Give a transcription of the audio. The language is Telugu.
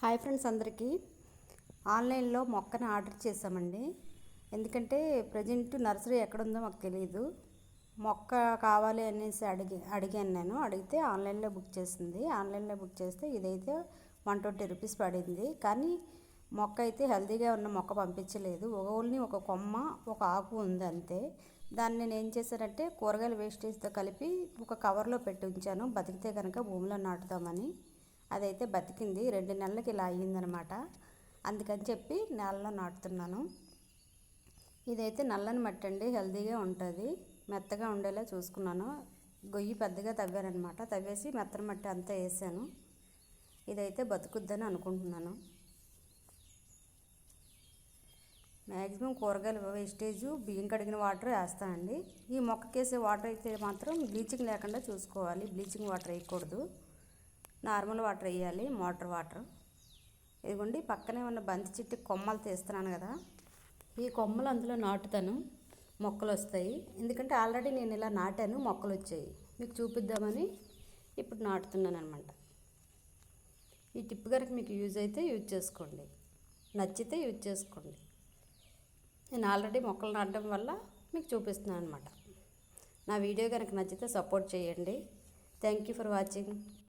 హాయ్ ఫ్రెండ్స్, అందరికీ ఆన్లైన్లో మొక్కని ఆర్డర్ చేసామండి. ఎందుకంటే ప్రజెంట్ నర్సరీ ఎక్కడుందో మాకు తెలియదు. మొక్క కావాలి అనేసి అడిగాను. నేను అడిగితే ఆన్లైన్లో బుక్ చేసింది. ఆన్లైన్లో బుక్ చేస్తే ఇదైతే 120 రూపీస్ పడింది. కానీ మొక్క అయితే హెల్తీగా ఉన్న మొక్క పంపించలేదు. ఓన్లీ ఒక కొమ్మ, ఒక ఆకు ఉంది అంతే. దాన్ని నేను ఏం చేశానంటే కూరగాయల వేస్టేజ్తో కలిపి ఒక కవర్లో పెట్టి ఉంచాను. బతికితే కనుక భూమిలో నాటుదామని. అదైతే బతికింది. 2 నెలలకి ఇలా అయ్యిందనమాట. అందుకని చెప్పి నేలలో నాటుతున్నాను. ఇదైతే నల్లని మట్టి అండి, హెల్తీగా ఉంటుంది. మెత్తగా ఉండేలా చూసుకున్నాను. గొయ్యి పెద్దగా తవ్వానమాట. తవ్వేసి మెత్తని మట్టి అంతా వేసాను. ఇదైతే బతుకుద్దని అనుకుంటున్నాను. మ్యాక్సిమం కూరగాయల వేస్టేజ్, బియ్యం కడిగిన వాటర్ వేస్తానండి. ఈ మొక్కకేసే వాటర్ అయితే మాత్రం బ్లీచింగ్ లేకుండా చూసుకోవాలి. బ్లీచింగ్ వాటర్ వేయకూడదు, నార్మల్ వాటర్ వేయాలి, మోటార్ వాటర్. ఇదిగోండి పక్కనే ఉన్న బంతి చెట్టు కొమ్మలు తీస్తున్నాను కదా, ఈ కొమ్మలు అందులో నాటుతాను. మొక్కలు వస్తాయి. ఎందుకంటే ఆల్రెడీ నేను ఇలా నాటాను, మొక్కలు వచ్చాయి. మీకు చూపిద్దామని ఇప్పుడు నాటుతున్నాను అనమాట. ఈ టిప్ కనుక మీకు యూజ్ అయితే యూజ్ చేసుకోండి, నచ్చితే యూజ్ చేసుకోండి. నేను ఆల్రెడీ మొక్కలు నాటడం వల్ల మీకు చూపిస్తున్నాను అనమాట. నా వీడియో కనుక నచ్చితే సపోర్ట్ చేయండి. Thank you for watching.